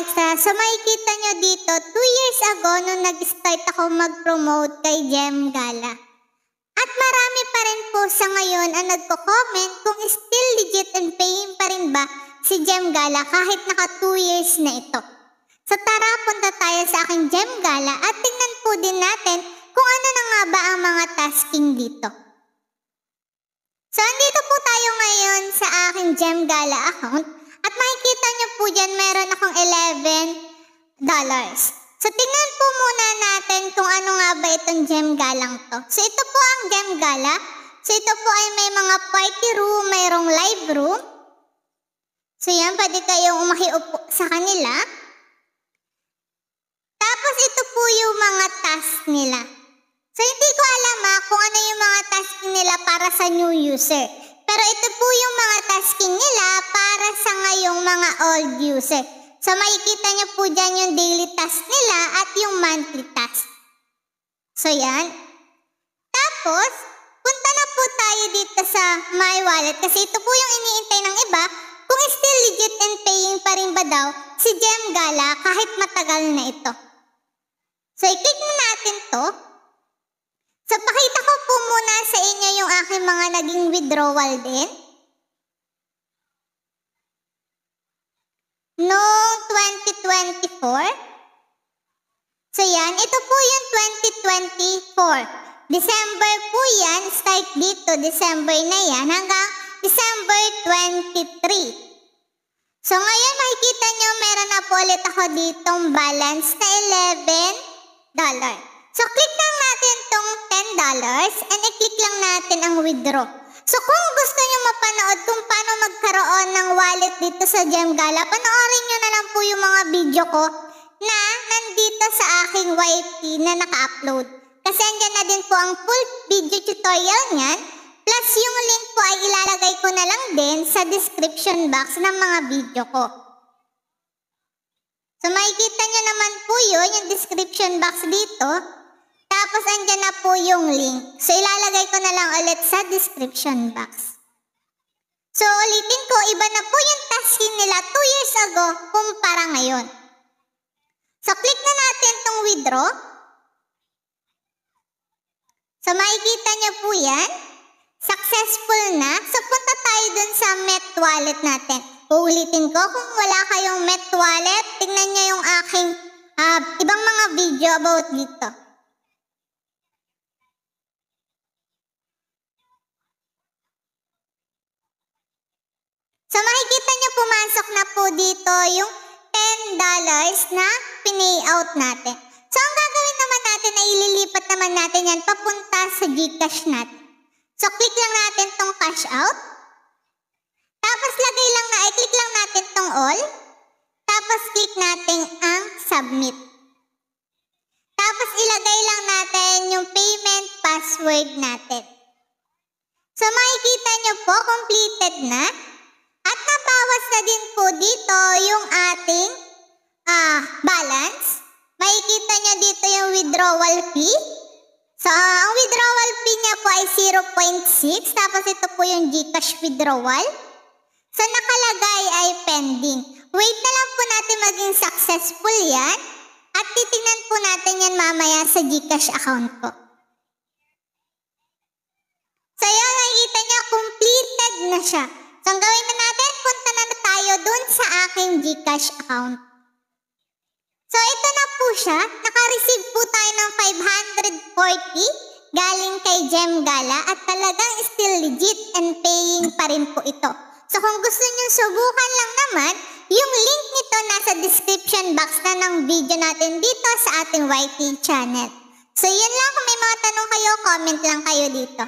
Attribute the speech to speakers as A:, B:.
A: ka-extra. So makikita nyo dito, 2 years ago nung nag-start ako mag-promote kay Gem Gala. At marami pa rin po sa ngayon ang nagko-comment kung still legit and paying pa rin ba si Gem Gala kahit naka 2 years na ito. So tara, punta tayo sa aking Gem Gala at tingnan po din natin kung ano na nga ba ang mga tasking dito. So andito po tayo ngayon sa aking Gem Gala account at makikita nyo po dyan meron akong $11. So tingnan po muna natin kung ano nga ba itong Gem Galang to. So ito po ang Gem Gala. So ito po ay may mga party room, mayroong live room. So yan, pwede kayong umakiupo sa kanila. Tapos ito po yung mga task nila. So hindi ko alam kung ano yung mga tasking nila para sa new user. Pero ito po yung mga tasking nila para sa ngayong mga old user. So makikita nyo po dyan yung daily task nila at yung monthly task. So yan. Tapos, punta na po tayo dito sa My Wallet kasi ito po yung iniintay ng iba kung still legit and paying pa rin ba daw si Gem Gala kahit matagal na ito. So i-click na natin to. So pakita ko po muna sa inyo yung aking mga naging withdrawal din. Noong 2024. So yan, ito po yung 2024. December po yan, start dito, December na yan, hanggang December 23. So ngayon makikita nyo, meron na po ulit ako ditong balance na $11. So click lang natin tong $10 and i-click lang natin ang withdraw. So kung gusto nyo mapanood kung paano magkaroon ng wallet dito sa Gem Gala, panoorin nyo na lang po yung mga video ko na nandito sa aking YT na naka-upload. Kasi andyan na din po ang full video tutorial niyan. Plus yung link po ay ilalagay ko na lang din sa description box ng mga video ko. So makikita nyo naman po yun, yung description box dito. Tapos andyan na po yung link. So ilalagay ko na lang ulit sa description box. So ulitin ko, iba na po yung tasking nila 2 years ago kumpara ngayon. So click na natin tong withdraw. So makikita nyo po yan. Successful na. So punta tayo dun sa Met Wallet natin. Uulitin ko, kung wala kayong Met Wallet, tingnan nyo yung aking ibang mga video about dito. So makikita nyo pumasok na po dito yung $10 na pinayout natin. So ang gagawin naman natin ay ililipat naman natin yan papunta sa GCash natin. So click lang natin tong cash out. Tapos i-click lang natin tong all. Tapos click natin ang submit. Tapos ilagay lang natin yung payment password natin. So makikita nyo po completed na. At nabawas na din po dito yung ating balance. Makikita nyo dito yung withdrawal fee. So, ang withdrawal fee niya po ay 0.6. Tapos ito po yung GCash withdrawal. So, nakalagay ay pending. Wait na lang po natin maging successful yan. At titingnan po natin yan mamaya sa GCash account ko. So, yun, nakikita nyo, completed na siya. So, ang gawin na natin, punta na tayo dun sa aking GCash account. So, ito na po siya. Naka-receive po tayo ng 540 galing kay Gem Gala at talagang still legit and paying pa rin po ito. So, kung gusto nyo subukan lang naman, yung link nito nasa description box na ng video natin dito sa ating YT channel. So, yun lang. Kung may mga tanong kayo, comment lang kayo dito.